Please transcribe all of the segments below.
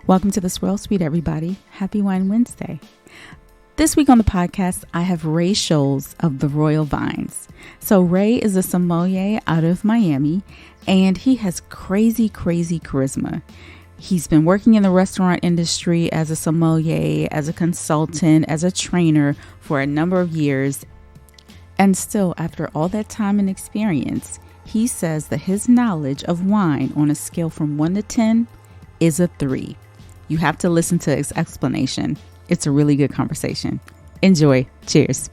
Welcome to the Swirl Suite, everybody. Happy Wine Wednesday. This week on the podcast, I have Ray Sholes of the Royal Vines. So Ray is a sommelier out of Miami, and he has crazy charisma. He's been working in the restaurant industry as a sommelier, as a consultant, as a trainer for a number of years. And still, after all that time and experience, he says that his knowledge of wine on a scale from 1 to 10 is a 3. You have to listen to his explanation. It's a really good conversation. Enjoy. Cheers.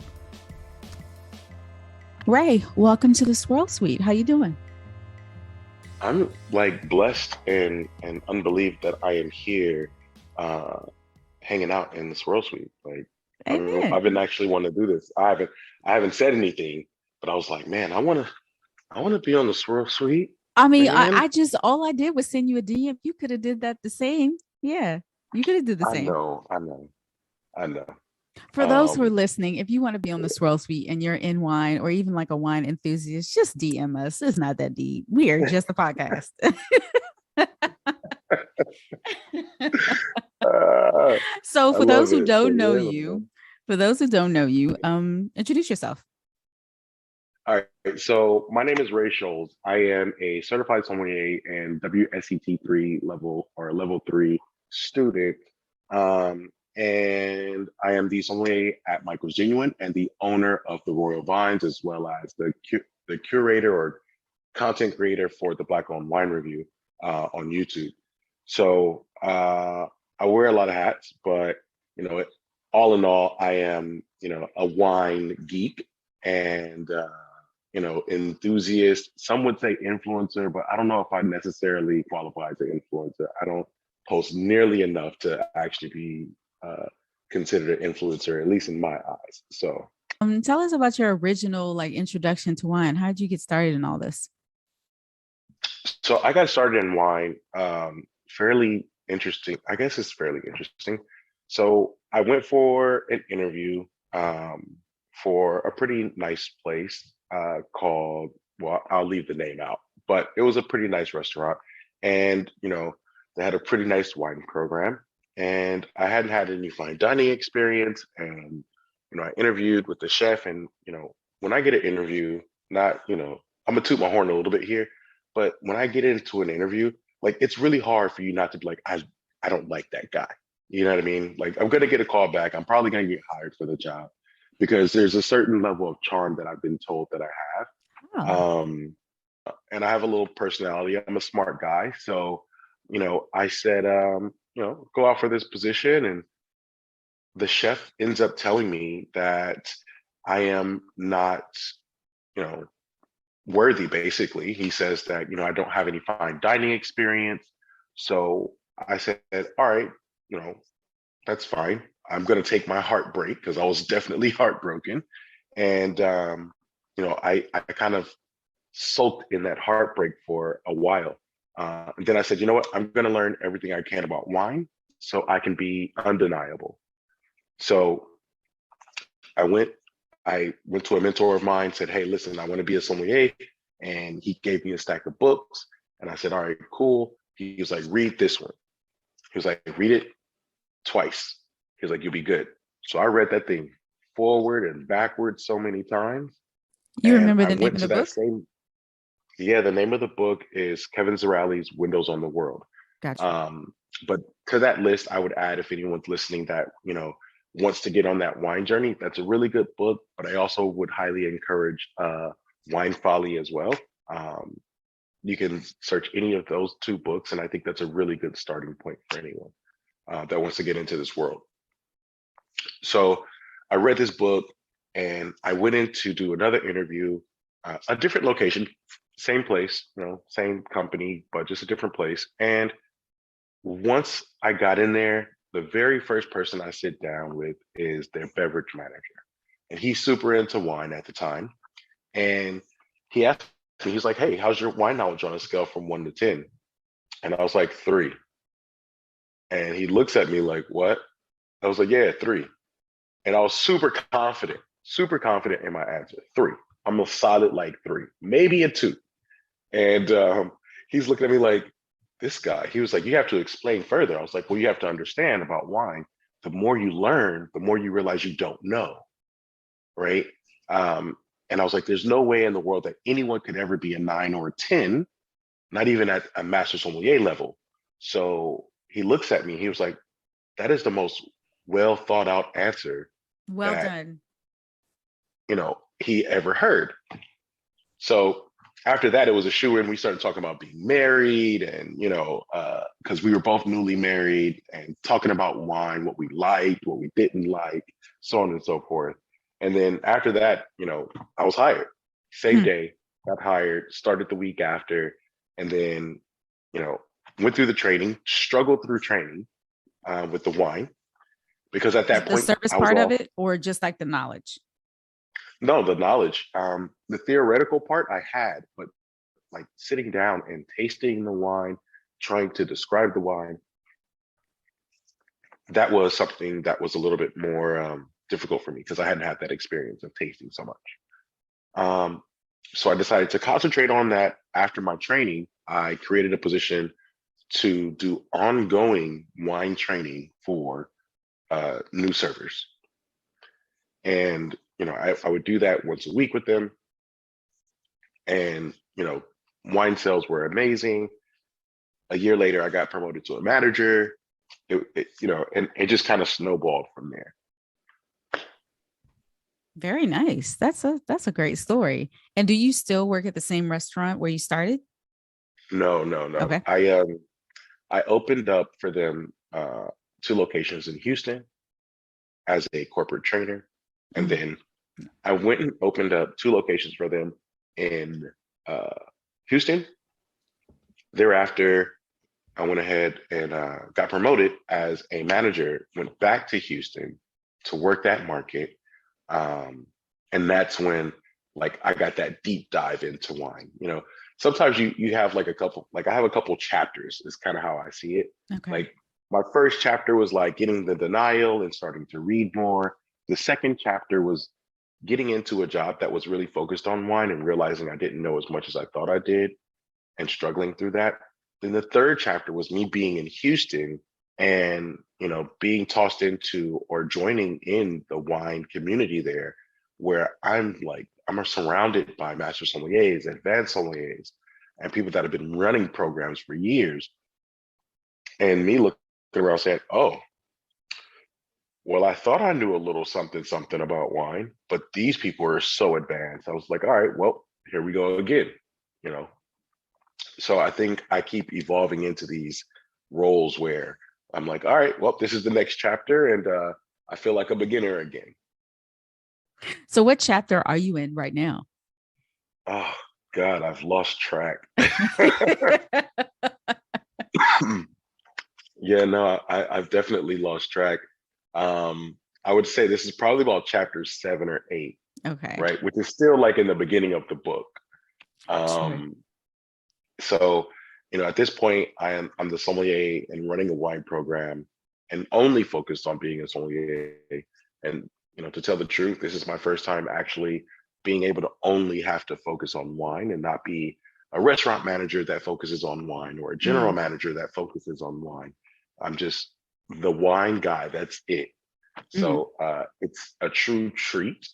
Ray, welcome to the Swirl Suite. How you doing? I'm blessed and unbelieved that I am here hanging out in the Swirl Suite. I've been actually wanting to do this. I haven't said anything, but I was like, man, I want to be on the Swirl Suite. I mean, all I did was send you a DM. You could have did that the same. Yeah, you could have did the same. I know. For those who are listening, if you want to be on the Swirl Suite and you're in wine or even like a wine enthusiast, just DM us. It's not that deep. We are just a podcast. So for those who don't know you, introduce yourself. All right. So my name is Ray Sholes. I am a certified sommelier and WSET3 level 3 student. And I am the sommelier at Michael's Genuine and the owner of the Royal Vines, as well as the curator or content creator for the Black Owned Wine Review on YouTube. So I wear a lot of hats, but all in all, I am a wine geek and enthusiast. Some would say influencer, but I don't know if I necessarily qualify as an influencer. I don't post nearly enough to actually be considered an influencer, at least in my eyes. So tell us about your original introduction to wine. How did you get started in all this? So I got started in wine fairly interesting. I guess it's fairly interesting. So I went for an interview for a pretty nice place called, well, I'll leave the name out, but it was a pretty nice restaurant. And, they had a pretty nice wine program. And I hadn't had any fine dining experience. And, I interviewed with the chef. And, when I get an interview, I'm going to toot my horn a little bit here. But when I get into an interview, it's really hard for you not to be like, I don't like that guy. You know what I mean? I'm going to get a call back. I'm probably going to get hired for the job because there's a certain level of charm that I've been told that I have. Oh. And I have a little personality. I'm a smart guy. So, I said, go out for this position. And the chef ends up telling me that I am not, worthy, basically. He says that, I don't have any fine dining experience. So I said, all right, that's fine. I'm going to take my heartbreak because I was definitely heartbroken. And, I kind of sulked in that heartbreak for a while. And then I said, you know what? I'm going to learn everything I can about wine so I can be undeniable. So I went to a mentor of mine, said, hey, listen, I want to be a sommelier. And he gave me a stack of books. And I said, all right, cool. He was like, read this one. He was like, read it twice. He was like, you'll be good. So I read that thing forward and backwards so many times. You remember the name of the book? Yeah, the name of the book is Kevin Ziralli's Windows on the World. Gotcha. But to that list, I would add, if anyone's listening that, wants to get on that wine journey, that's a really good book. But I also would highly encourage Wine Folly as well. You can search any of those two books. And I think that's a really good starting point for anyone that wants to get into this world. So I read this book and I went in to do another interview, a different location, same place, same company, but just a different place. And once I got in there, the very first person I sit down with is their beverage manager. And he's super into wine at the time. And he asked me, he's like, hey, how's your wine knowledge on a scale from 1 to 10? And I was like, 3. And he looks at me like, what? I was like, yeah, 3. And I was super confident in my answer. 3. I'm a solid 3, maybe a 2. And he's looking at me like, this guy, he was like, you have to explain further. I was like, well, you have to understand about wine. The more you learn, the more you realize you don't know, right? And I was like, there's no way in the world that anyone could ever be a 9 or a 10, not even at a master sommelier level. So he looks at me, he was like, that is the most well thought out answer Well that, done. he ever heard. So after that, it was a shoe in. We started talking about being married and, because we were both newly married and talking about wine, what we liked, what we didn't like, so on and so forth. And then after that, I was hired. Same day, got hired, started the week after, and then, went through the training, struggled through training with the wine, because at that The point, service I was part of all, it, or just like the knowledge? no, the knowledge. The theoretical part I had, but like sitting down and tasting the wine, trying to describe the wine, that was something that was a little bit more difficult for me because I hadn't had that experience of tasting so much. So I decided to concentrate on that. After my training, I created a position to do ongoing wine training for new servers. And, I would do that once a week with them. And, wine sales were amazing. A year later, I got promoted to a manager. And it just kind of snowballed from there. Very nice. That's a great story. And do you still work at the same restaurant where you started? No. Okay. I opened up for them 2 locations in Houston as a corporate trainer, and then I went and opened up 2 locations for them in Houston. Thereafter, I went ahead and got promoted as a manager, went back to Houston to work that market. And that's when I got that deep dive into wine. Sometimes you have I have a couple chapters is kind of how I see it. Okay. Like my first chapter was getting the denial and starting to read more. The second chapter was getting into a job that was really focused on wine and realizing I didn't know as much as I thought I did and struggling through that. Then the third chapter was me being in Houston and, being tossed into or joining in the wine community there, where I'm surrounded by master sommeliers, advanced sommeliers, and people that have been running programs for years. And me looking around saying, oh, well, I thought I knew a little something about wine, but these people are so advanced. I was like, all right, well, here we go again, So I think I keep evolving into these roles where I'm like, all right, well, this is the next chapter, and I feel like a beginner again. So what chapter are you in right now? Oh, God, I've lost track. Yeah, no, I've definitely lost track. I would say this is probably about chapter 7 or 8. Okay. Right, which is still in the beginning of the book. Sure. So, at this point, I'm the sommelier and running a wine program, and only focused on being a sommelier. And to tell the truth, this is my first time actually being able to only have to focus on wine and not be a restaurant manager that focuses on wine or a general manager that focuses on wine. I'm just the wine guy. That's it. So it's a true treat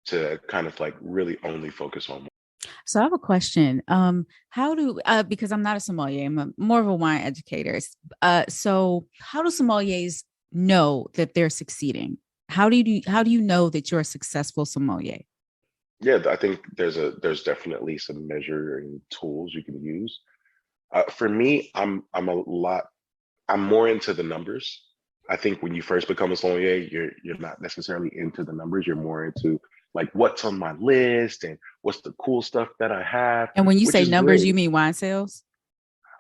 to kind of really only focus on. So I have a question. Because I'm not a sommelier, I'm more of a wine educator. So how do sommeliers know that they're succeeding? How do you know that you're a successful sommelier? Yeah, I think there's definitely some measuring tools you can use. For me, I'm more into the numbers. I think when you first become a sommelier, you're not necessarily into the numbers. You're more into what's on my list and what's the cool stuff that I have. And when you say numbers, great. You mean wine sales?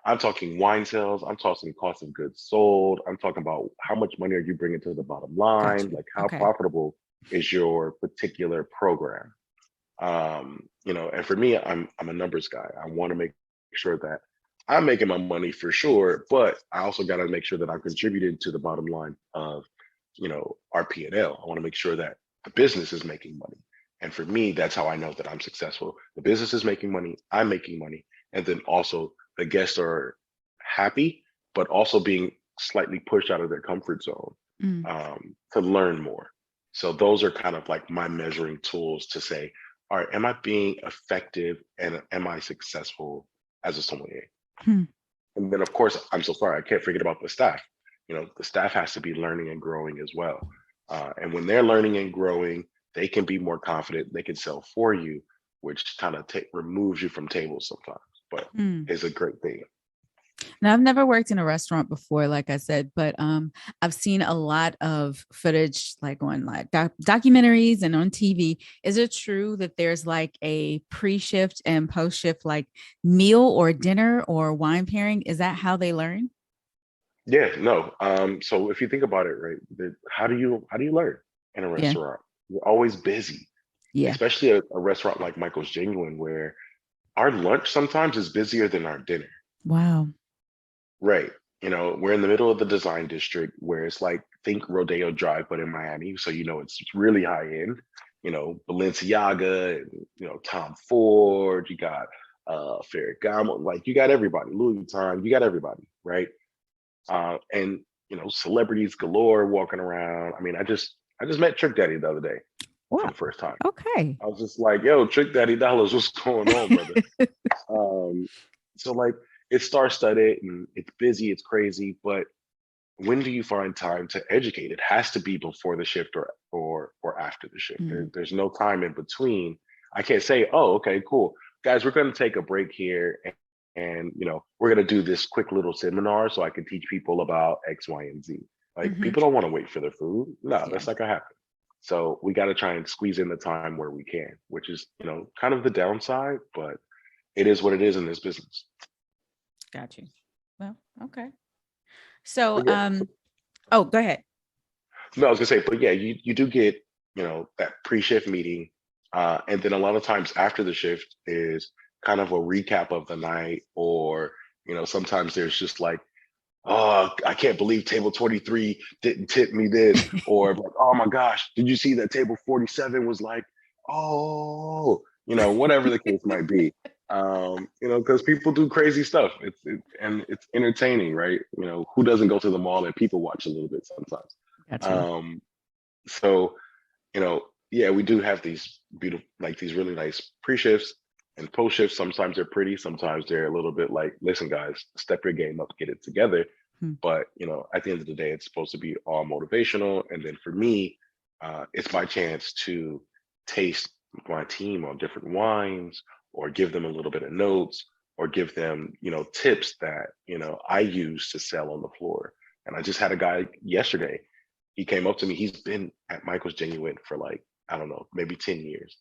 I'm talking wine sales. I'm talking cost of goods sold. I'm talking about how much money are you bringing to the bottom line? Gotcha. How profitable is your particular program? And for me, I'm a numbers guy. I want to make sure that I'm making my money for sure, but I also got to make sure that I'm contributing to the bottom line of, our P&L. I want to make sure that the business is making money. And for me, that's how I know that I'm successful. The business is making money, I'm making money, and then also the guests are happy, but also being slightly pushed out of their comfort zone Mm. to learn more. So those are kind of like my measuring tools to say, all right, am I being effective and am I successful as a sommelier? Hmm. And then, of course, I'm so sorry, I can't forget about the staff. The staff has to be learning and growing as well. And when they're learning and growing, they can be more confident. They can sell for you, which kind of removes you from tables sometimes, but Hmm. is a great thing. Now, I've never worked in a restaurant before, like I said, but I've seen a lot of footage, like on like documentaries and on TV. Is it true that there's like a pre-shift and post-shift, like meal or dinner or wine pairing? Is that how they learn? Yeah, no. So if you think about it, right, how do you learn in a Yeah, restaurant? You're always busy, yeah. especially a restaurant like Michael's Genuine, where our lunch sometimes is busier than our dinner. Wow. Right. We're in the middle of the design district where it's like think Rodeo Drive, but in Miami. So it's really high end. Balenciaga and Tom Ford. You got Ferragamo. Like you got everybody. Louis Vuitton. You got everybody, right? And celebrities galore walking around. I mean, I just met Trick Daddy the other day for Wow. the first time. Okay. I was just like, yo, Trick Daddy Dollars, what's going on, brother? Um, so like it's star-studded and it's busy, it's crazy, but when do you find time to educate? It has to be before the shift or after the shift. Mm. There's no time in between. I can't say, oh, okay, cool. Guys, we're gonna take a break here and we're gonna do this quick little seminar so I can teach people about X, Y, and Z. Like Hmm. people don't want to wait for their food. No, Yeah. that's not gonna happen. So we got to try and squeeze in the time where we can, which is, kind of the downside, but it is what it is in this business. Got you. Well, okay. So, But yeah, oh, go ahead. no, I was gonna say, but yeah, you do get, that pre-shift meeting. And then a lot of times after the shift is kind of a recap of the night, or, sometimes there's just like, oh, I can't believe table 23 didn't tip me this, or like, oh my gosh, did you see that table 47 was like, oh, whatever the case might be. Because people do crazy stuff. And it's entertaining, right? Who doesn't go to the mall and people watch a little bit sometimes? Got you. Um, so, yeah, we do have these beautiful, like these really nice pre-shifts and post-shifts. Sometimes they're pretty, sometimes they're a little bit like, listen, guys, step your game up, get it together. Hmm. But, at the end of the day, it's supposed to be all motivational. And then for me, it's my chance to taste my team on different wines or give them a little bit of notes or give them, tips that, I use to sell on the floor. And I just had a guy yesterday. He came up to me. He's been at Michael's Genuine for like, I don't know, maybe 10 years.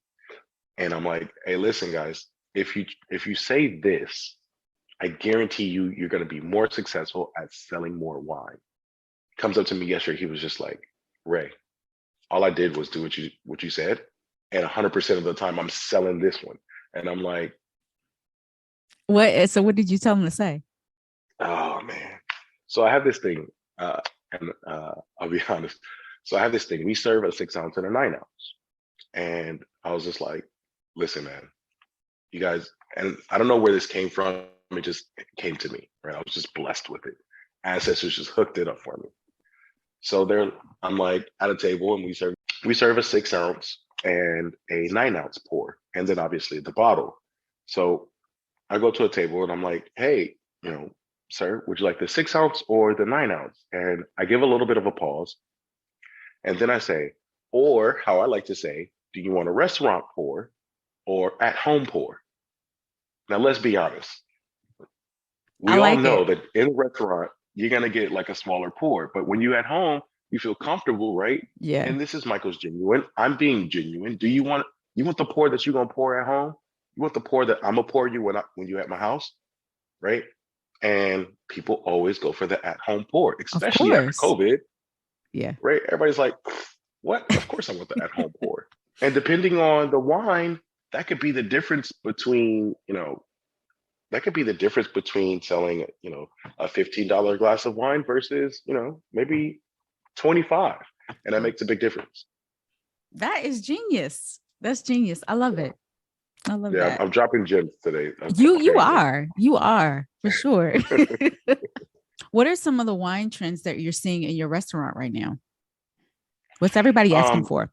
And I'm like, hey, listen, guys, if you say this, I guarantee you're going to be more successful at selling more wine. Comes up to me yesterday. He was just like, Ray, all I did was do what you said, and 100% of the time I'm selling this one. And I'm like, What? So, what did you tell him to say? oh man. So I have this thing, and I'll be honest. So I have this thing. We serve a 6 ounce and a 9 ounce, and I was just like, listen, man, you guys, and I don't know where this came from. It just came to me, right? I was just blessed with it. Ancestors just hooked it up for me. So there, I'm like at a table, and we serve a 6 ounce and a 9 ounce pour, and then obviously the bottle. So I go to a table and I'm like, hey, sir, would you like the 6 ounce or the 9 ounce? And I give a little bit of a pause, and then I say, or how I like to say, do you want a restaurant pour or at home pour? Now let's be honest. I We all like know it. that in a restaurant, you're gonna get like a smaller pour, but when you're at home, you feel comfortable, right? Yeah. And this is Michael's Genuine. I'm being genuine. Do you want the pour that you're gonna pour at home? You want the pour that I'm gonna pour you when you're at my house, right? And people always go for the at-home pour, Of especially after course. COVID, Yeah. right? Everybody's like, what? Of course I want the at-home pour. And depending on the wine, that could be the difference between, selling, a $15 glass of wine versus, maybe 25. And that makes a big difference. That is genius. That's genius. I love Yeah. it. I love Yeah, that. I'm dropping gems today. You are for sure. What are some of the wine trends that you're seeing in your restaurant right now? What's everybody asking Um, for?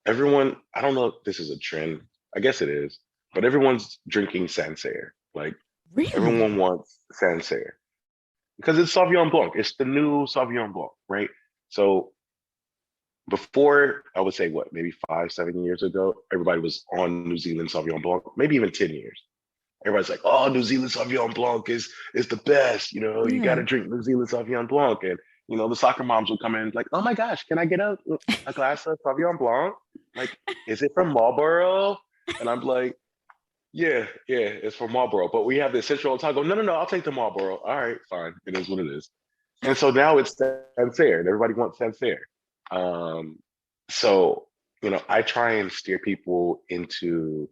everyone, I don't know if this is a trend. I guess it is, but everyone's drinking Sancerre. Like Really? everyone wants Sancerre because it's Sauvignon Blanc. It's the new Sauvignon Blanc, right? So before, I would say what, maybe 5, 7 years ago, everybody was on New Zealand Sauvignon Blanc, maybe even 10 years. Everybody's like, oh, New Zealand Sauvignon Blanc is the best. You know, you got Yeah. to drink New Zealand Sauvignon Blanc. And, you know, the soccer moms will come in like, oh my gosh, can I get a glass of Sauvignon Blanc? Like, is it from Marlborough? And I'm like, yeah, it's from Marlborough. But we have the essential oil. Go, no, I'll take the Marlborough. All right, fine. It is what it is. And so now it's Sancerre, and everybody wants Sancerre. Um, so, you know, I try and steer people into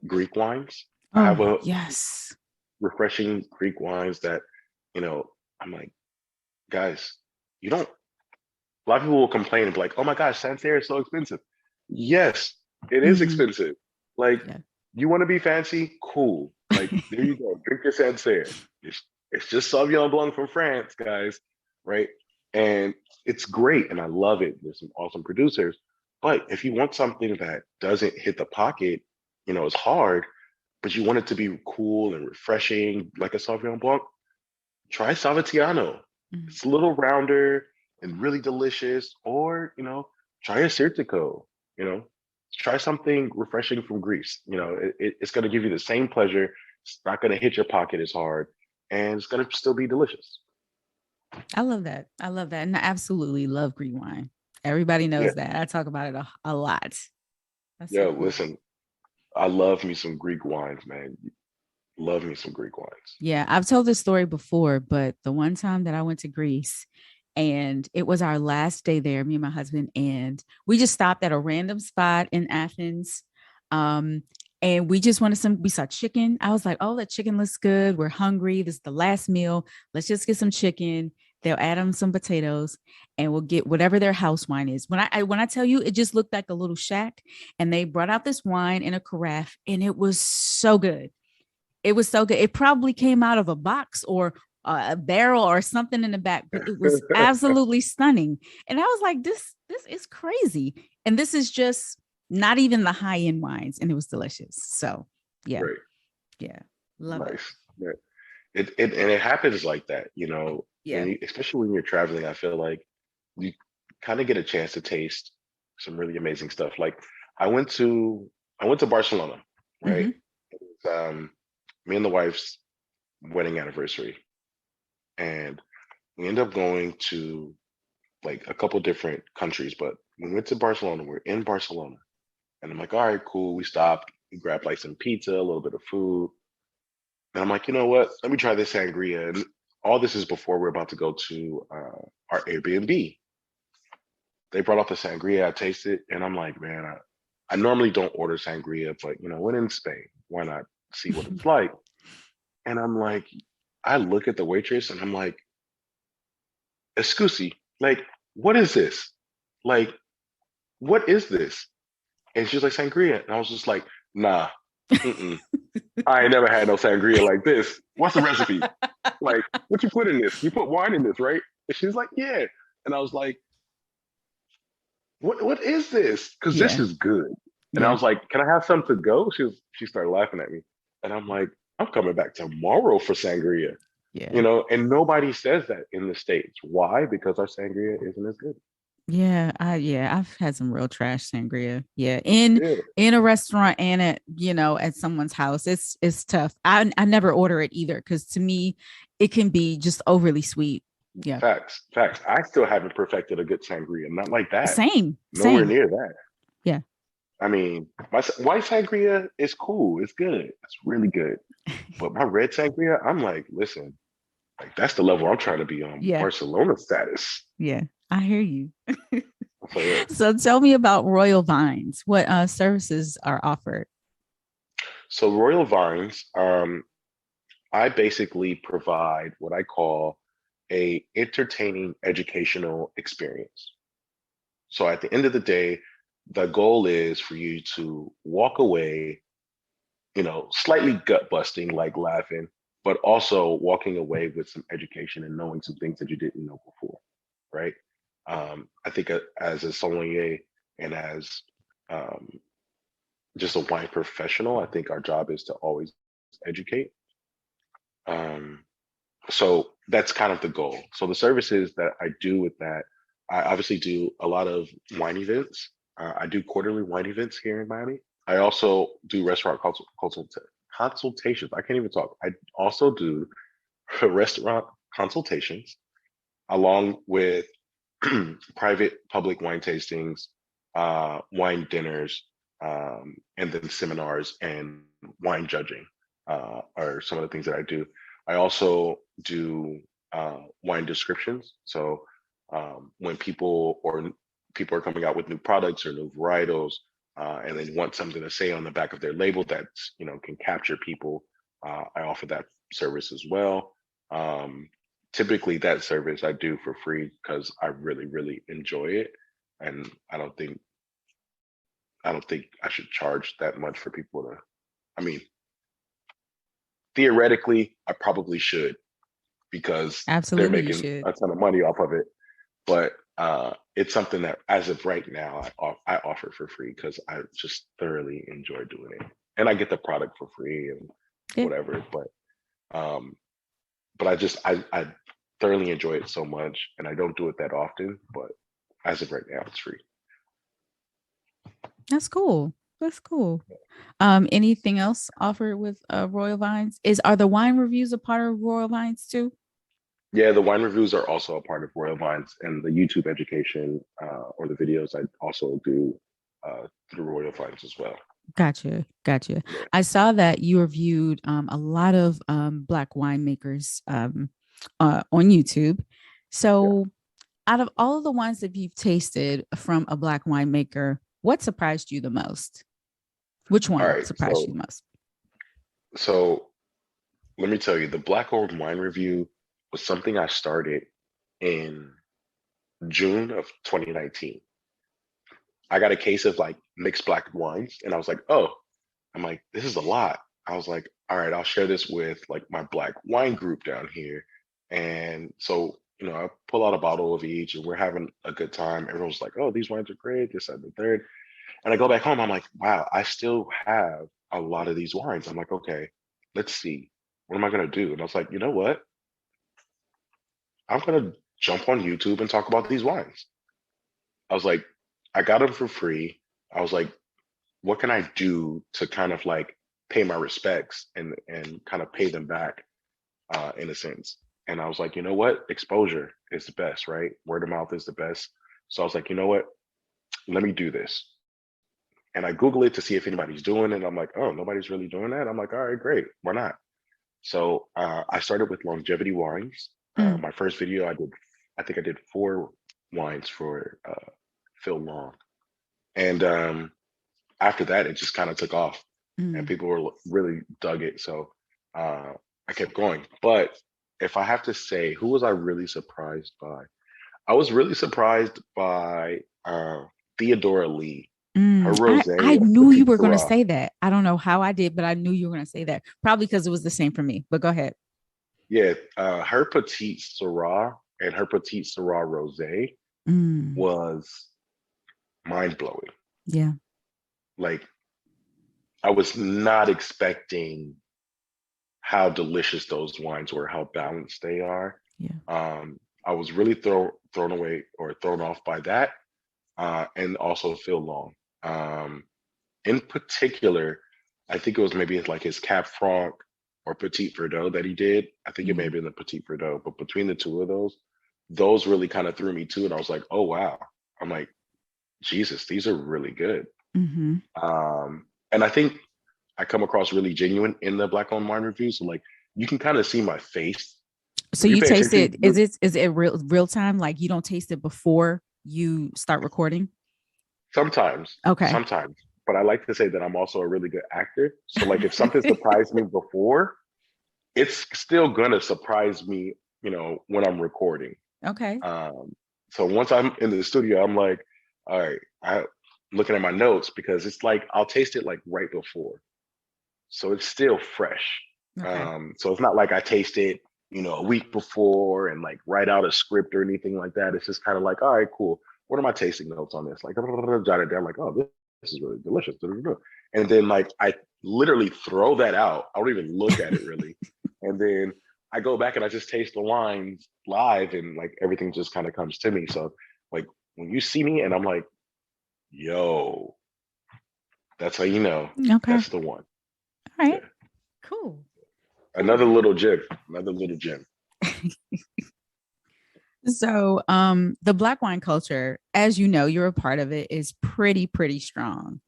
Greek wines. I have Oh, a yes. refreshing Greek wines that, you know, I'm like, guys, you don't, a lot of people will complain and be like, oh my gosh, Sancerre is so expensive. Yes, it is Hmm. expensive. Like, Yeah. you want to be fancy? Cool. Like, there you go. Drink your Sancerre. It's just Sauvignon Blanc from France, guys, right? And it's great, and I love it. There's some awesome producers. But if you want something that doesn't hit the pocket, you know, it's hard, but you want it to be cool and refreshing, like a Sauvignon Blanc, try Savatiano. Mhm. It's a little rounder and really delicious. Or, you know, try a Certico, you know, try something refreshing from Greece. You know, it's going to give you the same pleasure. It's not going to hit your pocket as hard, and it's going to still be delicious. I love that. I love that. And I absolutely love green wine. Everybody Yeah. knows that. I talk about it a lot. That's Yeah. so cool. Listen, I love me some Greek wines, man. Love me some Greek wines. Yeah, I've told this story before, but the one time that I went to Greece and it was our last day there, me and my husband, and we just stopped at a random spot in Athens. Um, and we just wanted we saw chicken. I was like, oh, that chicken looks good. We're hungry. This is the last meal. Let's just get some chicken. They'll add on some potatoes and we'll get whatever their house wine is. When I tell you, it just looked like a little shack and they brought out this wine in a carafe and it was so good. It was so good. It probably came out of a box or a barrel or something in the back, but it was absolutely stunning. And I was like, this is crazy. And this is just not even the high end wines, and it was delicious. So yeah, Great. yeah, love it. Nice. Yeah. And it happens like that, you know, Yeah. especially when you're traveling, I feel like you kind of get a chance to taste some really amazing stuff. Like I went to I went to Barcelona, right? Mm-hmm. It was, me and the wife's wedding anniversary, and we ended up going to like a couple different countries, but we went to Barcelona. We're in Barcelona, and I'm like, all right, cool. We stopped, we grabbed like some pizza, a little bit of food, and I'm like, you know what? Let me try this sangria. And all this is before we're about to go to our Airbnb. They brought out the sangria. I tasted, and I'm like, man, I normally don't order sangria, but you know, when in Spain, why not see what it's like? And I'm like, I look at the waitress, and I'm like, "Excuse, like, what is this? Like, what is this?" And she's like, "Sangria," and I was just like, "Nah, mm-mm. I ain't never had no sangria like this. What's the recipe? Like, what you put in this? You put wine in this, right?" And she's like, "Yeah." And I was like, what is this? Because this Yeah. is good. And I Yeah. was like, can I have some to go? She started laughing at me. And I'm like, I'm coming back tomorrow for sangria. You Yeah. know, and nobody says that in the States. Why? Because our sangria isn't as good. Yeah, I've had some real trash sangria. Yeah. In Yeah, in a restaurant and at someone's house. It's tough. I never order it either because to me it can be just overly sweet. Yeah. facts. I still haven't perfected a good sangria. Not like that. Same. Nowhere Same. near that. Yeah. I mean, my white sangria is cool. It's good. It's really good. But my red sangria, I'm like, listen, like that's the level I'm trying to be on. Yeah. Barcelona status. Yeah. I hear you. So yeah. So tell me about Royal Vines. What services are offered? So Royal Vines, I basically provide what I call a entertaining educational experience. So at the end of the day, the goal is for you to walk away, slightly gut busting, like laughing, but also walking away with some education and knowing some things that you didn't know before, right? I think as a sommelier and as um, just a wine professional, I think our job is to always educate. Um, so that's kind of the goal. So the services that I do with that, I obviously do a lot of wine events. I do quarterly wine events here in Miami. I also do restaurant consultations. I can't even talk. I also do restaurant consultations along with private public wine tastings, wine dinners, and then seminars and wine judging are some of the things that I do. I also do wine descriptions. So when people are coming out with new products or new varietals, and they want something to say on the back of their label that's can capture people, I offer that service as well. Typically, that service I do for free because I really, really enjoy it, and I don't think I should charge that much for people to. I mean, theoretically, I probably should because they're Absolutely, you making should. a ton of money off of it. But it's something that, as of right now, I offer for free because I just thoroughly enjoy doing it, and I get the product for free and Yeah, whatever. Um, but I thoroughly enjoy it so much, and I don't do it that often. But as of right now, it's free. that's cool. That's cool. Anything else offered with Royal Vines? Are the wine reviews a part of Royal Vines too? Yeah, the wine reviews are also a part of Royal Vines, and the YouTube education or the videos I also do through Royal Vines as well. Gotcha, gotcha. Yeah, I saw that you reviewed a lot of Black winemakers on YouTube. yeah. So, out of all of the wines that you've tasted from a Black winemaker, what surprised you the most? Which All one right, surprised you so the most? so let me tell you, the Black Old Wine Review was something I started in June of 2019. I got a case of like mixed black wines, and I was like, oh, I'm like, this is a lot. I was like, all right, I'll share this with like my black wine group down here. And so, I pull out a bottle of each and we're having a good time. Everyone's like, oh, these wines are great, this, that, and the third. And I go back home, I'm like, wow, I still have a lot of these wines. I'm like, okay, let's see. What am I gonna do? And I was like, you know what? I'm gonna jump on YouTube and talk about these wines. I was like, I got them for free. I was like, what can I do to kind of like pay my respects and kind of pay them back in a sense? And I was like, you know what? Exposure is the best, right? Word of mouth is the best. So I was like, you know what? Let me do this. And I Google it to see if anybody's doing it. I'm like, oh, nobody's really doing that. I'm like, all right, great. Why not? So I started with longevity wines. Mm, My first video, I think I did 4 wines for Phil Long. And after that, it just kind of took off and mm. people were really dug it. So I kept going. But if I have to say, who was I really surprised by? I was really surprised by Theodora Lee, her I rosé of knew you Petite were going to Syrah. say that. I don't know how I did, but I knew you were going to say that. Probably because it was the same for me. But go ahead. Yeah, her Petite Syrah and her Petite Syrah rosé Mm, was mind blowing. yeah, Like I was not expecting how delicious those wines were, how balanced they are. yeah. I was really thrown away or thrown off by that, and also Phil Long. Um, in particular, I think it was maybe like his Cab Franc or Petit Verdot that he did. I think it may have Mm, been the Petit Verdot, but between the two of those really kind of threw me too. And I was like, oh wow. I'm like, Jesus, these are really good. mm-hmm. And I think I come across really genuine in the Black on Wine review. So like you can kind of see my face. So If you you pay taste attention, it? Is it real time? Like you don't taste it before you start recording? sometimes, Okay. sometimes. But I like to say that I'm also a really good actor. So like if something surprised me before, it's still gonna surprise me, when I'm recording. Okay. Um, so once I'm in the studio, I'm like, all right, looking at my notes because it's like I'll taste it like right before, so it's still fresh. Okay. So it's not like I taste it, a week before and like write out a script or anything like that. It's just kind of like, all right, cool. What are my tasting notes on this? Like, jot it down. Like, oh, this is really delicious. And then like I literally throw that out. I don't even look at it really. And then I go back and I just taste the wines live, and like everything just kind of comes to me. So like when you see me and I'm like, yo, that's how you know Okay. that's the one. All right. Yeah. Cool. Another little gem. Another little gem. So, the Black wine culture, as you know, you're a part of it, is pretty strong.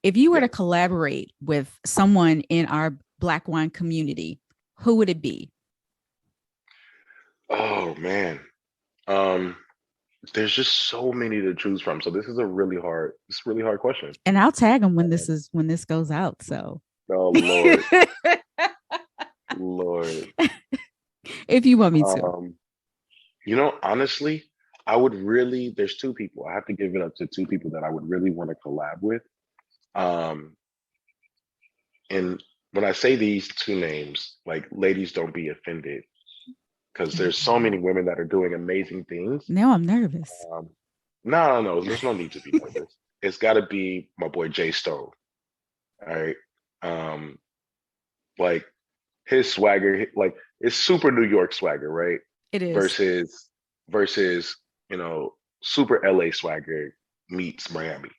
If you were Yeah. to collaborate with someone in our Black wine community, who would it be? Oh man. Um, there's just so many to choose from. So this is a really hard question. And I'll tag them when Um, this goes out. So, oh Lord, Lord. if you want me to. Um, honestly, there's two people. I have to give it up to two people that I would really want to collab with. Um, and when I say these two names, like ladies, don't be offended because there's so many women that are doing amazing things. Now I'm nervous. No, there's no need to be nervous. It's got to be my boy Jay Stone. All right. Um, like his swagger, like it's super New York swagger, right? It is. Versus, super LA swagger meets Miami.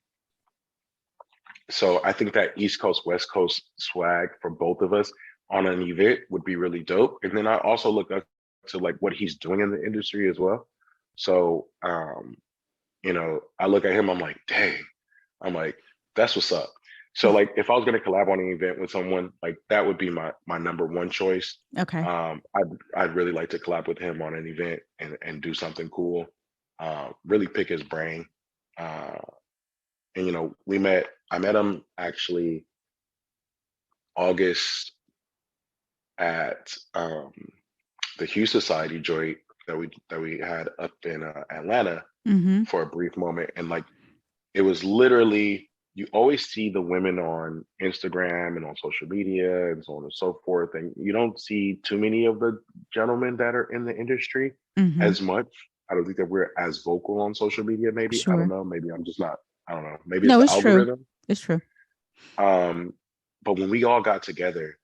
So I think that East Coast, West Coast swag for both of us on an event would be really dope. And then I also look up to like what he's doing in the industry as well. So I look at him, I'm like, dang, I'm like, that's what's up. So like if I was gonna collab on an event with someone, like that would be my number one choice. Okay. I'd really like to collab with him on an event and do something cool. Really pick his brain. Uh, and I met him actually August at the Hue Society joint that we had up in Atlanta Mm-hmm. for a brief moment, and like it was literally, you always see the women on Instagram and on social media and so on and so forth, and you don't see too many of the gentlemen that are in the industry Mm-hmm. as much. I don't think that we're as vocal on social media. Maybe I don't Sure. know. Maybe I'm just not. I don't know. Maybe it's No, the it's true. algorithm. It's true. But when we all got together,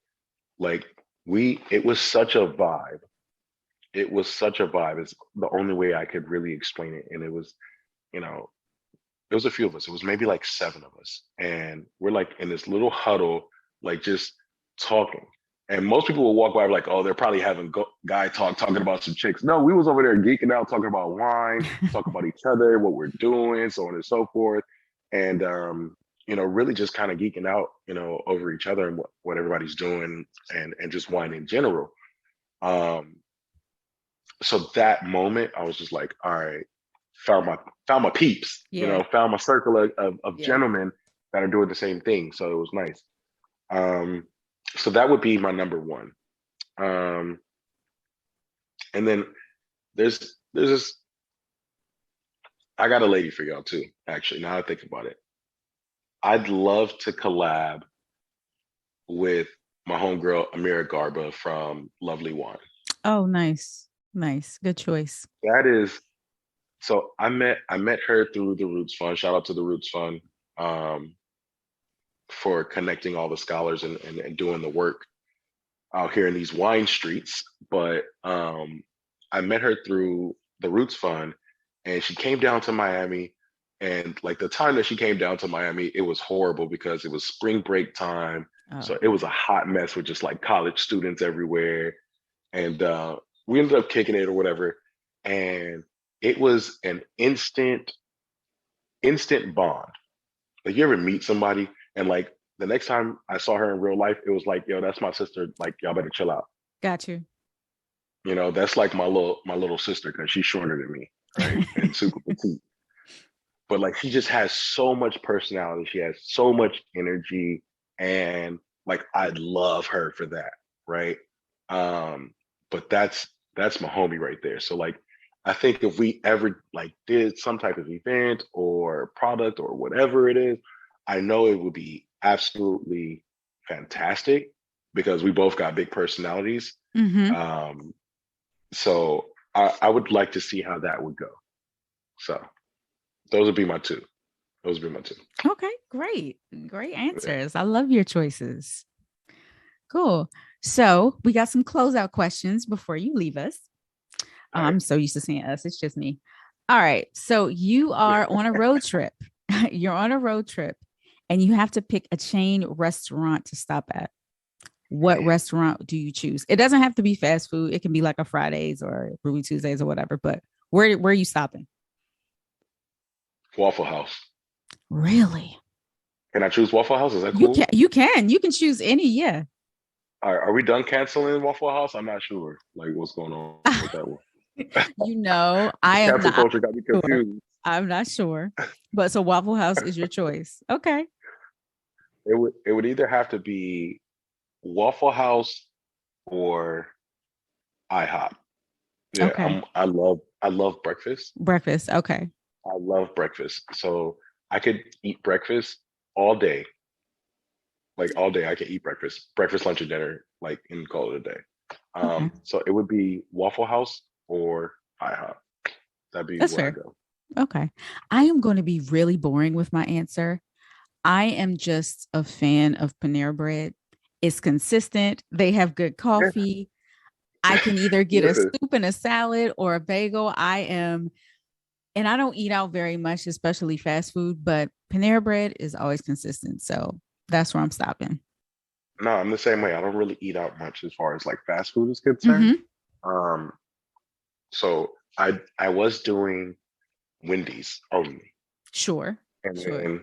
like it was such a vibe. It was such a vibe. It's the only way I could really explain it. And it was, you know, it was a few of us. It was maybe like seven of us. And we're like in this little huddle, like just talking. And most people will walk by like, oh, they're probably having guy talking about some chicks. No, we was over there geeking out, talking about wine, talking about each other, what we're doing, so on and so forth. And, really just kind of geeking out, over each other and what everybody's doing and just wine in general. Um, so that moment, I was just like, all right, found my peeps, Yeah. found my circle of Yeah. gentlemen that are doing the same thing. So it was nice. So that would be my number one. Um, and then there's this. I got a lady for y'all too. Actually, now I think about it, I'd love to collab with my homegirl Amira Garba from Lovely Wine. Oh, nice. Nice. Good choice. That is, so I met her through the Roots Fund. Shout out to the Roots Fund for connecting all the scholars and doing the work out here in these wine streets. But I met her through the Roots Fund, and she came down to Miami. And like the time that she came down to Miami, it was horrible because it was spring break time. Oh. So it was a hot mess with just like college students everywhere. And we ended up kicking it or whatever. And it was an instant bond. Like you ever meet somebody and like the next time I saw her in real life, it was like, yo, that's my sister. Like y'all better chill out. Got you. That's like my little sister because she's shorter than me, right? And super petite. But like she just has so much personality. She has so much energy. And like I love her for that, right? But that's my homie right there. So like I think if we ever like did some type of event or product or whatever it is, I know it would be absolutely fantastic because we both got big personalities. Mm-hmm. So I would like to see how that would go. So those would be my two. Those would be my two. Okay, great. Great answers. I love your choices. Cool. So we got some closeout questions before you leave us. I'm so used to seeing us. It's just me. All right. So you are on a road trip. You're on a road trip and you have to pick a chain restaurant to stop at. What restaurant do you choose? It doesn't have to be fast food. It can be like a Fridays or Ruby Tuesdays or whatever, but where are you stopping? Waffle House. Really? Can I choose Waffle House? Is that You cool? can. You can choose any. Yeah. Are we done canceling Waffle House? I'm not sure. Like, what's going on with that one? I am Cancel not culture got me sure. confused. I'm not sure, but so Waffle House is your choice. Okay. It would either have to be Waffle House or IHOP. Yeah, Okay. I love breakfast. Breakfast. Okay. I love breakfast. So I could eat breakfast all day. Like all day I could eat breakfast, lunch, and dinner, like and call it a day. Okay. So it would be Waffle House or IHOP. That'd be That's where I fair. go. Okay. I am going to be really boring with my answer. I am just a fan of Panera Bread. It's consistent. They have good coffee. I can either get a Listen, soup and a salad or a bagel. And I don't eat out very much, especially fast food, but Panera Bread is always consistent. So that's where I'm stopping. no, I'm the same way. I don't really eat out much as far as like fast food is concerned. Mm-hmm. Um, so I was doing Wendy's only, Sure. and Sure.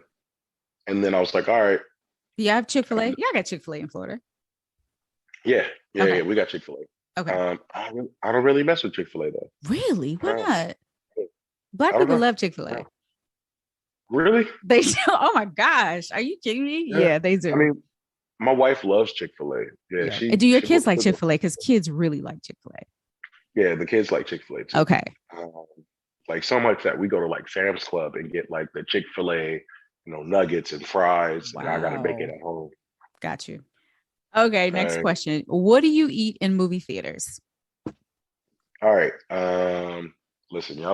then I was like, all right, Do you have Chick-fil-A? um, Yeah, I got Chick-fil-A in Florida. yeah, Okay. we got Chick-fil-A. Okay. I don't really mess with Chick-fil-A though. Really? Why Uh, not? Black I don't people know. love Chick-fil-A. Really? They oh my gosh. Are you kidding me? Yeah. Yeah, they I do. mean, my wife loves Chick-fil-A. Yeah, Yeah. And do your she kids like put the, Chick-fil-A? Because kids really like Chick-fil-A. yeah, the kids like Chick-fil-A too. Okay. Um, like so much that we go to like Sam's Club and get like the Chick-fil-A, nuggets and fries, and I gotta make it Wow. at home. Got you. Okay, next Uh, question. What do you eat in movie theaters? all right. Listen, y'all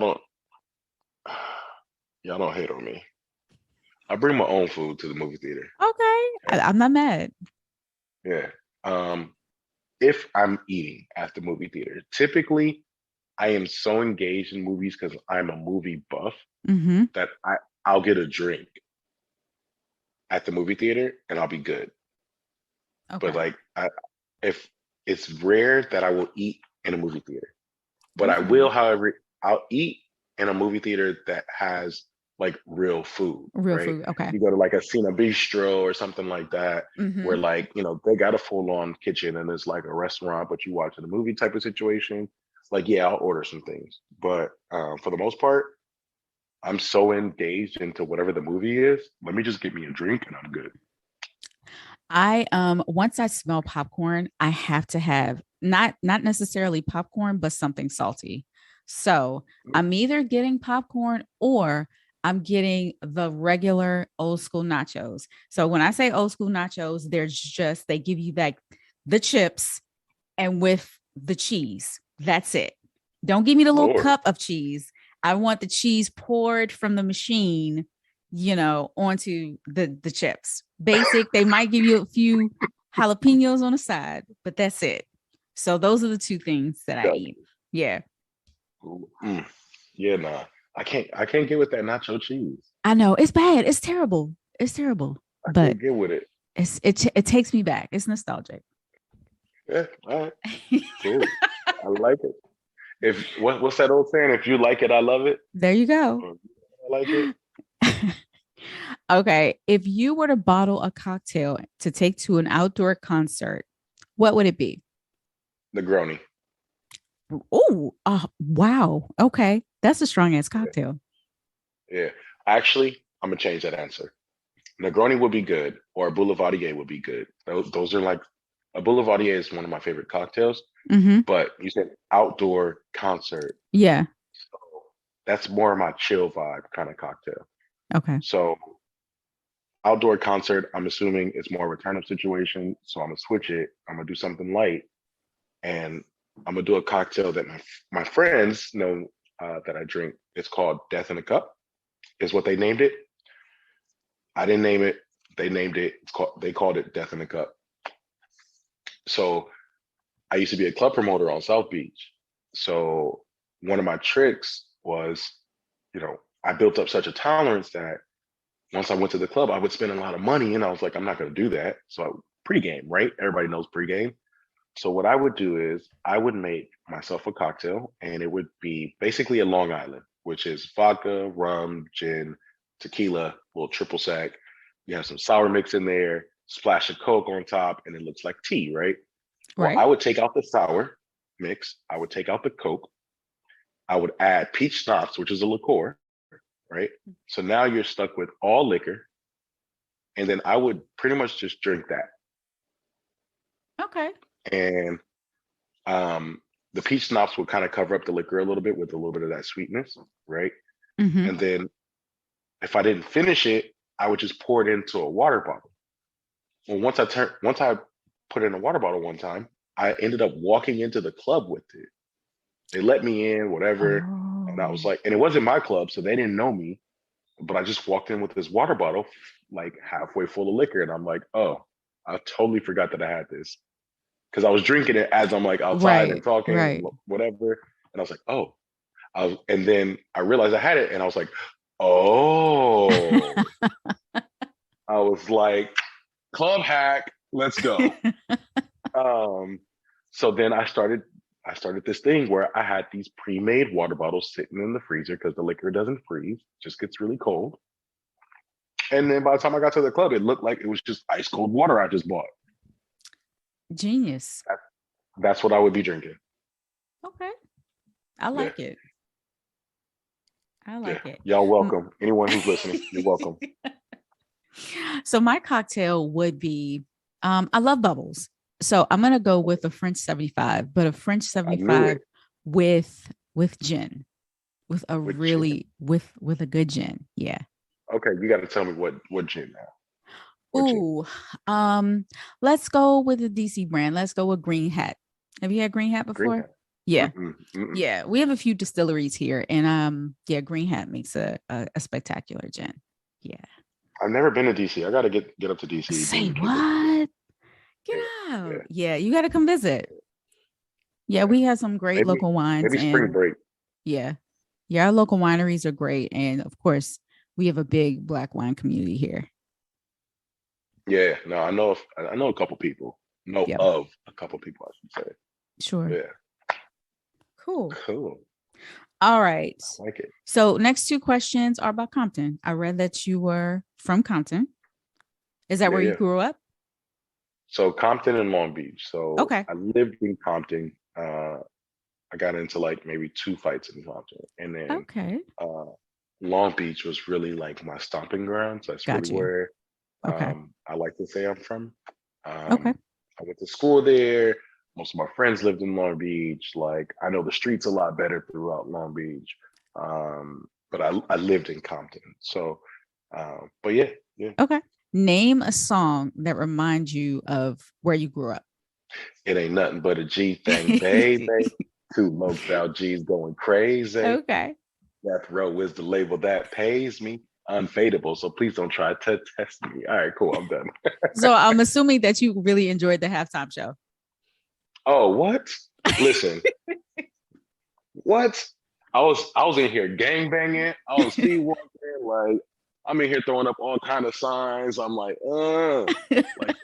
don't hate on me. I bring my own food to the movie theater. Okay. Okay? I'm not mad. Yeah. Um, if I'm eating at the movie theater, typically I am so engaged in movies because I'm a movie buff Mm-hmm. that I'll get a drink at the movie theater and I'll be good. But Okay. like if it's rare that I will eat in a movie theater, but I will, Okay. however, I'll eat in a movie theater that has like real food, Real right? food. Okay. You go to like a Cena Bistro or something like that, where Mm-hmm. like, they got a full on kitchen and it's like a restaurant, but you watching a movie type of situation. Like, yeah, I'll order some things. But for the most part, I'm so engaged into whatever the movie is. Let me just get me a drink and I'm good. I once I smell popcorn, I have to have not necessarily popcorn, but something salty. So I'm either getting popcorn or I'm getting the regular old school nachos. So when I say old school nachos, they give you like the chips and with the cheese. That's it. Don't give me the little Lord. cup of cheese. I want the cheese poured from the machine, onto the chips. Basic. They might give you a few jalapenos on the side, but that's it. So those are the two things that I eat. Gotcha. Yeah. Mm. Yeah, nah. I can't get with that nacho cheese. I know it's bad. It's terrible. It's terrible. I But can't get with it. it takes me back. It's nostalgic. Yeah, all right, cool. I like it. If what's that old saying? If you like it, I love it. There you go. Or I like it. Okay. If you were to bottle a cocktail to take to an outdoor concert, what would it be? Negroni. Oh, wow. Okay. That's a strong ass Yeah, cocktail. yeah. Actually, I'm gonna change that answer. Negroni would be good, or a Boulevardier would be good. Those are like a Boulevardier is one of my favorite cocktails. Mm-hmm. But you said outdoor concert. Yeah. that's more of my chill vibe kind of cocktail. Okay. So outdoor concert, I'm assuming it's more of a turn up situation. So I'm gonna switch it. I'm gonna do something light, and I'm gonna do a cocktail that my friends know that I drink. It's called Death in a Cup, is what they named it. I didn't name it. They named it. They called it Death in a Cup. So I used to be a club promoter on South Beach. So one of my tricks was, I built up such a tolerance that once I went to the club, I would spend a lot of money, and I was like, I'm not going to do that. So pregame, right? Everybody knows pregame. So what I would do is I would make myself a cocktail, and it would be basically a Long Island, which is vodka, rum, gin, tequila, little triple sec. You have some sour mix in there, splash of Coke on top, and it looks like tea, right? Well, Right. I would take out the sour mix. I would take out the Coke. I would add peach schnapps, which is a liqueur, right? So now you're stuck with all liquor. And then I would pretty much just drink that. Okay. And the peach schnapps would kind of cover up the liquor a little bit with a little bit of that sweetness, right? Mm-hmm. And then if I didn't finish it, I would just pour it into a water bottle. Well, once I put it in a water bottle one time, I ended up walking into the club with it. They let me in, whatever. And I was Oh. like, and it wasn't my club, so they didn't know me. But I just walked in with this water bottle, like halfway full of liquor. And I'm like, oh, I totally forgot that I had this. Because I was drinking it as I'm like outside and Right. talking and Right. whatever. And I was like, oh. And then I realized I had it, and I was like, oh. I was like, club hack, let's go. So then I started this thing where I had these pre-made water bottles sitting in the freezer because the liquor doesn't freeze, just gets really cold. And then by the time I got to the club, it looked like it was just ice cold water I just bought. Genius. That's what I would be drinking. Okay. I Yeah, like it. I yeah. like it. Y'all welcome. Anyone who's listening, you're welcome. So my cocktail would be, I love bubbles. So I'm gonna go with a French 75, but a French I knew 75 it. with gin, with a With gin. really with a good gin. Yeah. Okay, you got to tell me what gin now. What gin? Ooh, let's go with the DC brand. Let's go with Green Hat. Have you had Green Hat Green before? hat. Yeah. Mm-mm, mm-mm. Yeah. We have a few distilleries here, and yeah, Green Hat makes a spectacular gin. Yeah. I've never been to DC. I got to get up to DC. Say Bring the kids up to what? Get DC. Yeah, out. Yeah, you got to come visit. Yeah, yeah. we have some great Maybe local wines, maybe spring and break. yeah. Yeah, our local wineries are great, and of course, we have a big Black wine community here. Yeah, no, I know a couple people. Know Yep. of a couple people, I should say. Sure. Yeah, Cool. cool. All right. I like it. So next two questions are about Compton. I read that you were from Compton. Is that Yeah, where you yeah. grew up? So Compton and Long Beach. So Okay. I lived in Compton. I got into like maybe two fights in Compton, and then Okay. uh, Long Beach was really like my stomping ground. So that's really Got you. where Okay. I like to say I'm from. Okay. I went to school there. Most of my friends lived in Long Beach. Like I know the streets a lot better throughout Long Beach. But I lived in Compton. So, but yeah, yeah. Okay. Name a song that reminds you of where you grew up. It ain't nothing but a G thing, baby. Two loped out G's going crazy. Okay. Death Row is the label that pays me. Unfadable. So please don't try to test me. All right, cool. I'm done. So I'm assuming that you really enjoyed the halftime show. Oh, what? Listen, what? I was in here gang banging. I was speed walking. Like I'm in here throwing up all kind of signs. I'm like, like yeah, let's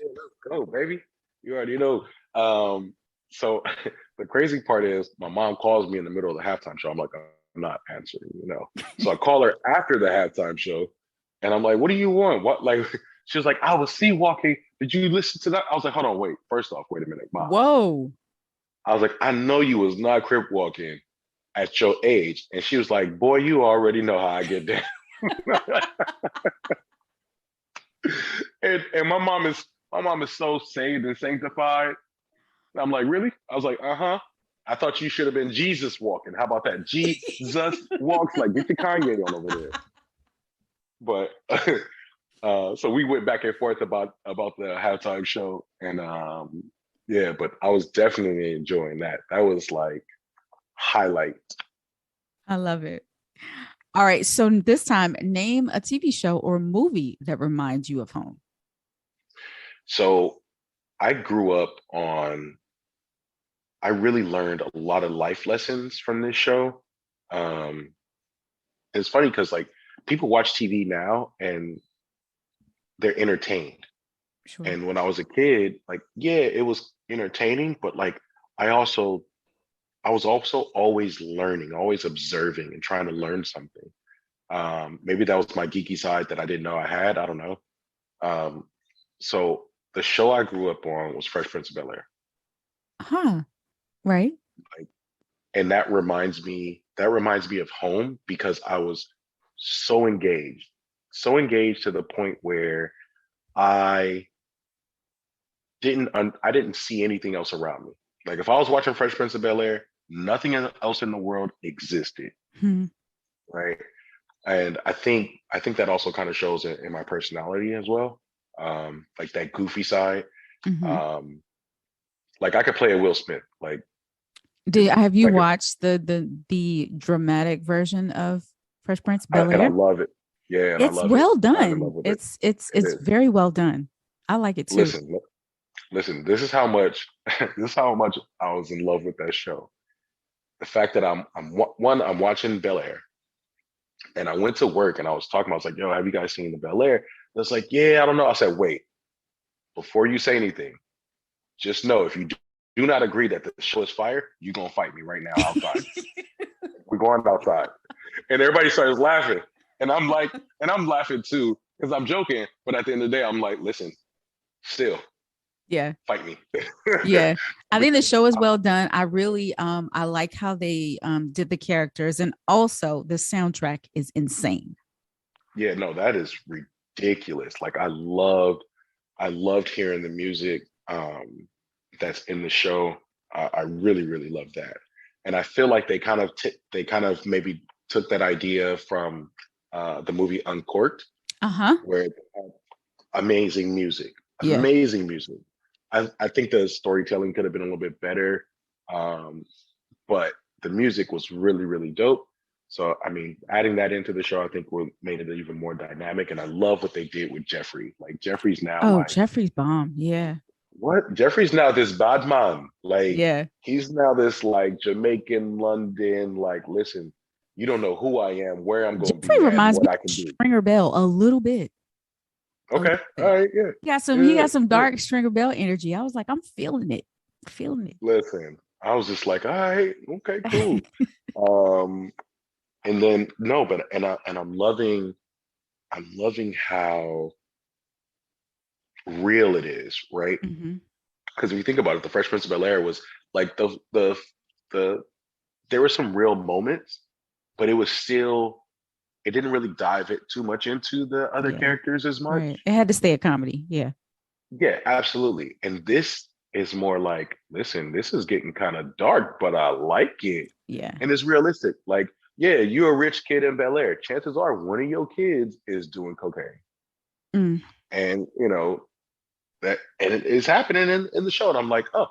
go, baby. You already know. So the crazy part is my mom calls me in the middle of the halftime show. I'm like, I'm not answering. So I call her after the halftime show, and I'm like, what do you want? What like? She was like, I was sea walking. Did you listen to that? I was like, hold on, wait. First off, wait a minute, mom. Whoa. I was like, I know you was not crip walking at your age. And she was like, boy, you already know how I get down. and my mom is so saved and sanctified. And I'm like, really? I was like, uh-huh. I thought you should have been Jesus walking. How about that? Jesus walks. Like, get your Kanye on over there. But so we went back and forth about the halftime show, and yeah, but I was definitely enjoying that. That was like highlight. I love it. All right. So this time, name a TV show or movie that reminds you of home. So I grew up I really learned a lot of life lessons from this show. It's funny because like people watch TV now and they're entertained. Sure. And when I was a kid, like, yeah, it was entertaining, but like I was also always learning, always observing and trying to learn something. Maybe that was my geeky side that I didn't know I had. I don't know. So the show I grew up on was Fresh Prince of Bel-Air. Huh. Right. Like, and that reminds me of home because I was so engaged to the point where I didn't see anything else around me. Like if I was watching Fresh Prince of Bel-Air, nothing else in the world existed. Right. And I think that also kind of shows in my personality as well. Like that goofy side. Like I could play a Will Smith. Like, have you like watched the dramatic version of Fresh Prince of and I Bel-Air? love it. Yeah, and I It's love well it. I'm in love done. with it. It's It is. very well done. I like it too. Listen. This is how much I was in love with that show. The fact that I'm watching Bel-Air, and I went to work and I was like, yo, have you guys seen the Bel-Air? It's like, yeah, I don't know. I said, wait, before you say anything, just know if you do not agree that the show is fire, you're gonna fight me right now outside. We're going outside. And everybody starts laughing. And I'm laughing too, because I'm joking. But at the end of the day, I'm like, listen, still, yeah, fight me. Yeah. I think the show is well done. I really I like how they did the characters, and also the soundtrack is insane. Yeah, no, that is ridiculous. Like I loved hearing the music that's in the show. I really, really love that. And I feel like they kind of maybe took that idea from the movie Uncorked, where amazing music. Yeah. Amazing music. I think the storytelling could have been a little bit better, but the music was really, really dope. So, I mean, adding that into the show, I think made it even more dynamic. And I love what they did with Jeffrey. Like Jeffrey's now Jeffrey's bomb. Yeah. What? Jeffrey's now this bad man. Like, yeah, he's now this like Jamaican London. Like, listen, you don't know who I am, where I'm going to be, and what I can do. Stringer Bell a little bit. Okay. All right. Yeah. He got some dark Stringer Bell energy. I was like, I'm feeling it. Listen, I was just like, all right, okay, cool. And then no, but I'm loving how real it is, right? Because if you think about it, the Fresh Prince of Bel-Air was like the there were some real moments, but it didn't really dive it too much into the other characters as much. Right. It had to stay a comedy. Yeah. Yeah, absolutely. And this is more like, listen, this is getting kind of dark, but I like it. Yeah. And it's realistic. Like, yeah, you're a rich kid in Bel-Air. Chances are one of your kids is doing cocaine. And you know, that, and it is happening in the show. And I'm like, oh,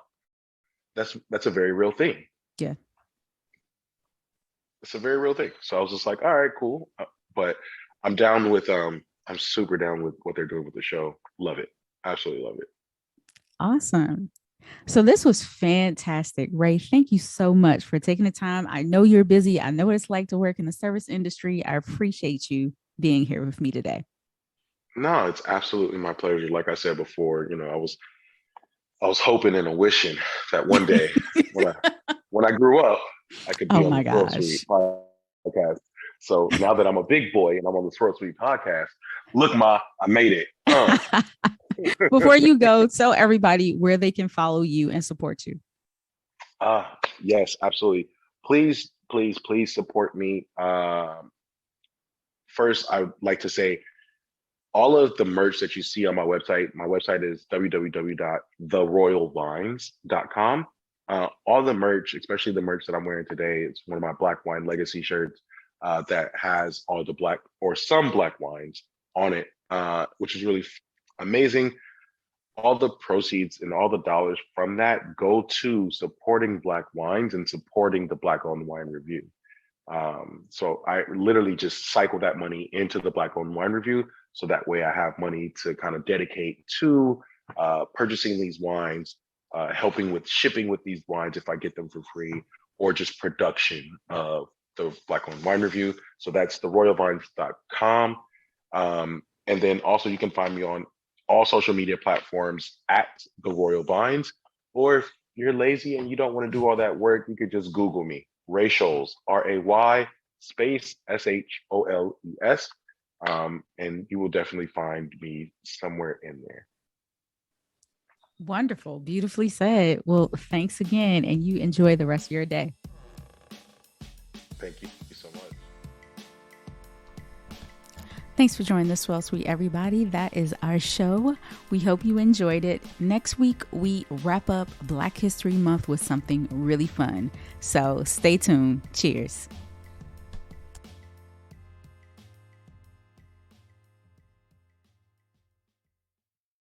that's a very real thing. Yeah. It's a very real thing. So I was just like, all right, cool. But I'm down with I'm super down with what they're doing with the show. Love it. Absolutely love it. Awesome. So this was fantastic, Ray. Thank you so much for taking the time. I know you're busy. I know what it's like to work in the service industry. I appreciate you being here with me today. No, it's absolutely my pleasure. Like I said before, you know, I was hoping and wishing that one day when I grew up, I could be on the Throat Sweet podcast. So now that I'm a big boy and I'm on the Throat Sweet podcast, look, Ma, I made it. Before you go, tell everybody where they can follow you and support you. Yes, absolutely. Please support me. First, I would like to say all of the merch that you see on my website is www.theroyalvines.com. All the merch, especially the merch that I'm wearing today, it's one of my Black Wine Legacy shirts that has all the black or some black wines on it, which is really amazing. All the proceeds and all the dollars from that go to supporting Black wines and supporting the Black owned wine review. So I literally just cycle that money into the Black owned wine review. So that way I have money to kind of dedicate to purchasing these wines, helping with shipping with these wines if I get them for free, or just production of the Black owned wine review. So that's theroyalvines.com. And then also you can find me on all social media platforms at The Royal Vines. Or if you're lazy and you don't want to do all that work, you could just Google me, Ray Sholes, RAY space SHOLES. And you will definitely find me somewhere in there. Wonderful. Beautifully said. Well, thanks again, and you enjoy the rest of your day. Thank you so much. Thanks for joining the Swell Suite, everybody. That is our show. We hope you enjoyed it. Next week, we wrap up Black History Month with something really fun. So stay tuned. Cheers.